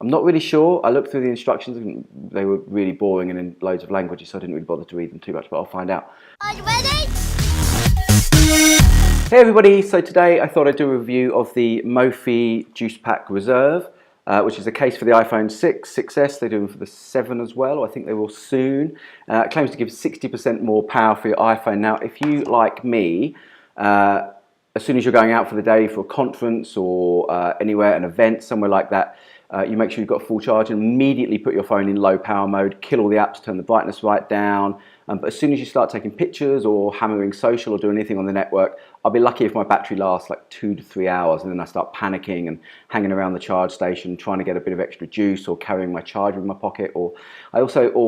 I'm not really sure. I looked through the instructions and they were really boring and in loads of languages, so I didn't really bother to read them too much, but I'll find out. Are you ready? Hey everybody, so today I thought I'd do a review of the Mophie Juice Pack Reserve, which is a case for the iPhone 6, 6S. They're doing for the 7 as well, or I think they will soon. It claims to give 60% more power for your iPhone. Now, if you, like me, as soon as you're going out for the day for a conference or anywhere, an event, somewhere like that, you make sure you've got a full charge and immediately put your phone in low power mode, kill all the apps, turn the brightness right down. But as soon as you start taking pictures or hammering social or doing anything on the network, I'll be lucky if my battery lasts like 2 to 3 hours, and then I start panicking and hanging around the charge station trying to get a bit of extra juice, or carrying my charger in my pocket, or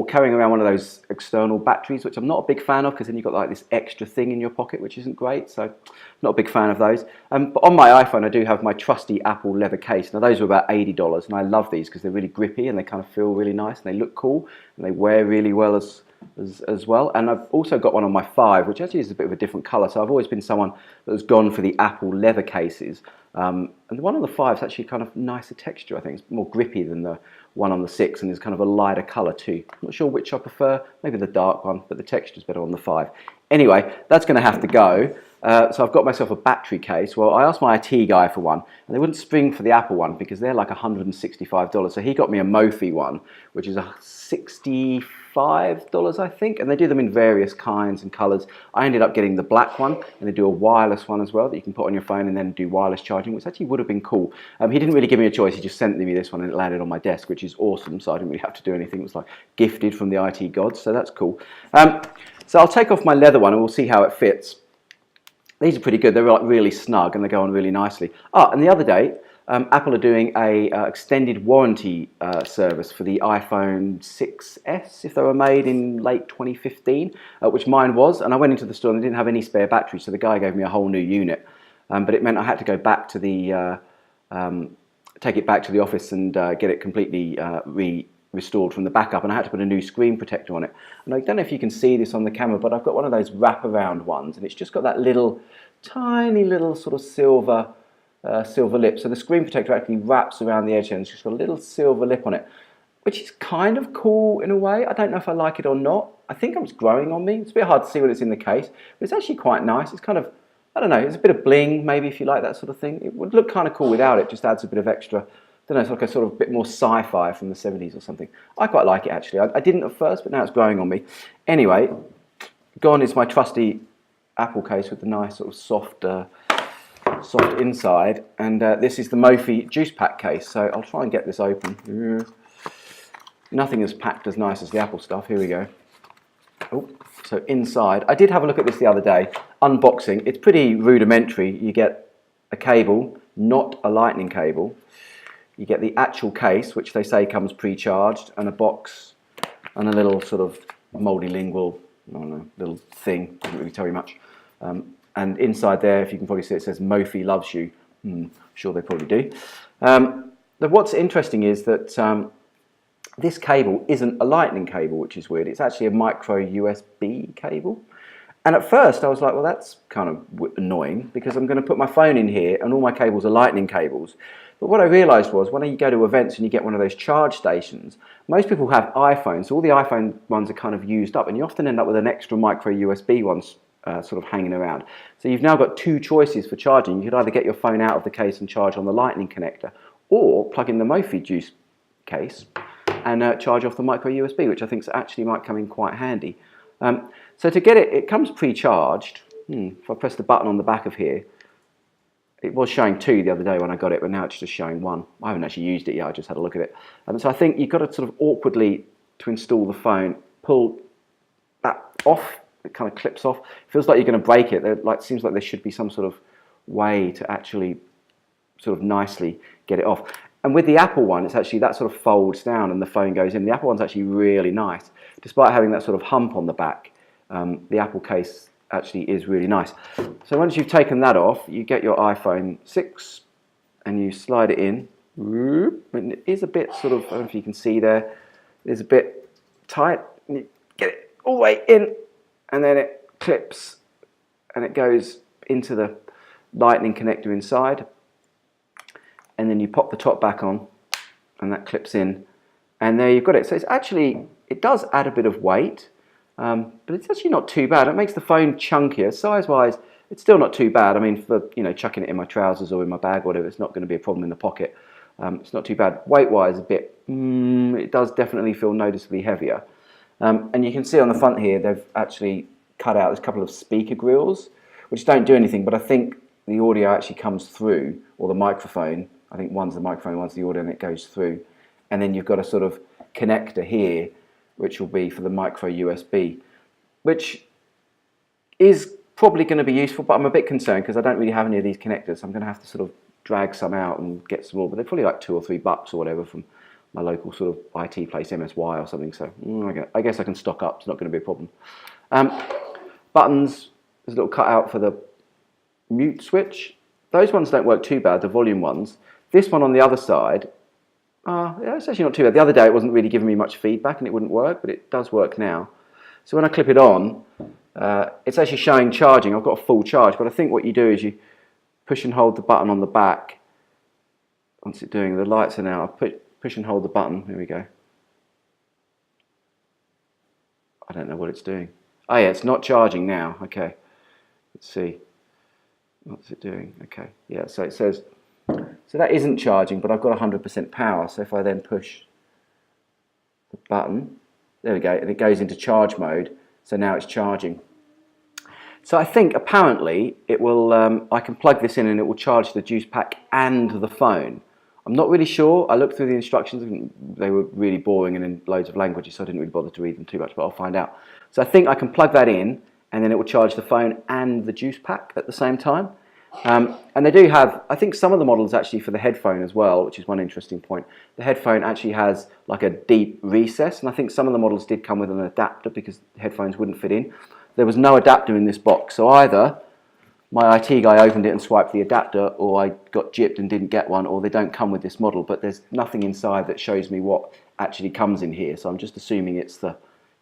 carrying around one of those external batteries, which I'm not a big fan of, because then you've got like this extra thing in your pocket, which isn't great. So not a big fan of those. But on my iPhone I do have my trusty Apple leather case. Now those are about $80, and I love these because they're really grippy and they kind of feel really nice and they look cool and they wear really well as well. And I've also got one on my 5, which actually is a bit of a different colour. So I've always been someone that has gone for the Apple leather cases. And the one on the 5 is actually kind of nicer texture. I think it's more grippy than the one on the 6, and is kind of a lighter colour too. I'm not sure which I prefer. Maybe the dark one, but the texture's better on the 5. Anyway, that's going to have to go. So I've got myself a battery case. Well, I asked my IT guy for one, and they wouldn't spring for the Apple one because they're like $165. So he got me a Mophie one, which is $65, I think, and they do them in various kinds and colours. I ended up getting the black one, and they do a wireless one as well that you can put on your phone and then do wireless charging, which actually would have been cool. He didn't really give me a choice. He just sent me this one and it landed on my desk, which is awesome. So I didn't really have to do anything. It was like gifted from the IT gods, so that's cool. So I'll take off my leather one and we'll see how it fits. These are pretty good. They're like really snug and they go on really nicely. And the other day, Apple are doing a extended warranty service for the iPhone 6S, if they were made in late 2015, which mine was. And I went into the store and they didn't have any spare batteries, so the guy gave me a whole new unit. But it meant I had to go back to the take it back to the office and get it completely restored from the backup, and I had to put a new screen protector on it. And I don't know if you can see this on the camera, but I've got one of those wraparound ones, and it's just got that little, tiny little sort of silver lip. So the screen protector actually wraps around the edge and it's just got a little silver lip on it, which is kind of cool in a way. I don't know if I like it or not. I think it's growing on me. It's a bit hard to see when it's in the case, but it's actually quite nice. It's kind of, I don't know, it's a bit of bling maybe if you like that sort of thing. It would look kind of cool without it, just adds a bit of extra, I don't know, it's like a sort of bit more sci-fi from the 70s or something. I quite like it actually. I didn't at first, but now it's growing on me. Anyway, gone is my trusty Apple case with the nice sort of soft inside, and this is the Mophie Juice Pack case. So I'll try and get this open. Nothing is packed as nice as the Apple stuff. Here we go. Oh, so inside, I did have a look at this the other day, unboxing. It's pretty rudimentary. You get a cable, not a lightning cable. You get the actual case, which they say comes pre-charged, and a box, and a little sort of multilingual, I don't know, little thing. Doesn't really tell you much. And inside there, if you can probably see, it says Mophie loves you. Sure they probably do. What's interesting is that this cable isn't a lightning cable, which is weird. It's actually a micro USB cable. And at first I was like, well, that's kind of annoying because I'm going to put my phone in here and all my cables are lightning cables. But what I realised was when you go to events and you get one of those charge stations, most people have iPhones, so all the iPhone ones are kind of used up, and you often end up with an extra micro USB ones sort of hanging around. So you've now got two choices for charging. You could either get your phone out of the case and charge on the lightning connector, or plug in the Mophie juice case and charge off the micro USB, which I think actually might come in quite handy. So to get it, it comes pre-charged. If I press the button on the back of here, it was showing 2 the other day when I got it, but now it's just showing 1. I haven't actually used it yet, I just had a look at it. So I think you've got to sort of awkwardly, to install the phone, pull that off. It kind of clips off. It feels like you're going to break it. It seems like there should be some sort of way to actually sort of nicely get it off. And with the Apple one, it's actually that sort of folds down and the phone goes in. The Apple one's actually really nice. Despite having that sort of hump on the back, the Apple case actually is really nice. So once you've taken that off, you get your iPhone 6 and you slide it in. And it is a bit sort of, I don't know if you can see there, it's a bit tight. And you get it all the way in, and then it clips and it goes into the lightning connector inside. And then you pop the top back on and that clips in, and there you've got it. So it's actually, it does add a bit of weight, but it's actually not too bad. It makes the phone chunkier. Size-wise, it's still not too bad. I mean, for chucking it in my trousers or in my bag or whatever, it's not going to be a problem in the pocket. It's not too bad. Weight-wise, a bit, it does definitely feel noticeably heavier. And you can see on the front here, they've actually cut out, there's a couple of speaker grills, which don't do anything, but I think the audio actually comes through, or the microphone. I think one's the microphone, one's the audio, and it goes through. And then you've got a sort of connector here, which will be for the micro USB, which is probably going to be useful, but I'm a bit concerned because I don't really have any of these connectors. So I'm going to have to sort of drag some out and get some more, but they're probably like $2 or $3 or whatever from my local sort of IT place, MSY or something. So I guess I can stock up. It's not going to be a problem. Buttons, there's a little cutout for the mute switch. Those ones don't work too bad, the volume ones. This one on the other side, yeah, it's actually not too bad. The other day it wasn't really giving me much feedback and it wouldn't work, but it does work now. So when I clip it on, it's actually showing charging. I've got a full charge, but I think what you do is you push and hold the button on the back. What's it doing? The lights are now. I push and hold the button. Here we go. I don't know what it's doing. Oh yeah, it's not charging now. Okay, let's see. What's it doing? Okay, yeah, so it says, so that isn't charging, but I've got 100% power. So if I then push the button, there we go, and it goes into charge mode. So now it's charging. So I think apparently it will, I can plug this in and it will charge the juice pack and the phone. I'm not really sure. I looked through the instructions and they were really boring and in loads of languages, so I didn't really bother to read them too much, but I'll find out. So I think I can plug that in and then it will charge the phone and the juice pack at the same time. And they do have, I think some of the models actually for the headphone as well, which is one interesting point. The headphone actually has like a deep recess, and I think some of the models did come with an adapter because the headphones wouldn't fit in. There was no adapter in this box, so either my IT guy opened it and swiped the adapter, or I got gypped and didn't get one, or they don't come with this model, but there's nothing inside that shows me what actually comes in here, so I'm just assuming it's the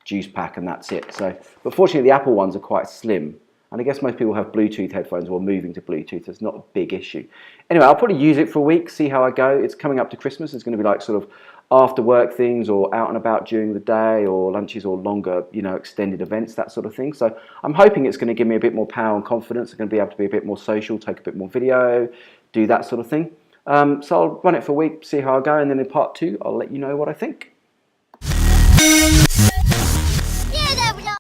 juice pack and that's it. So, but fortunately the Apple ones are quite slim, and I guess most people have Bluetooth headphones or moving to Bluetooth, so it's not a big issue. Anyway, I'll probably use it for a week, see how I go. It's coming up to Christmas. It's going to be like sort of after work things or out and about during the day or lunches or longer, extended events, that sort of thing. So I'm hoping it's going to give me a bit more power and confidence. I'm going to be able to be a bit more social, take a bit more video, do that sort of thing. So I'll run it for a week, see how I go, and then in part 2, I'll let you know what I think.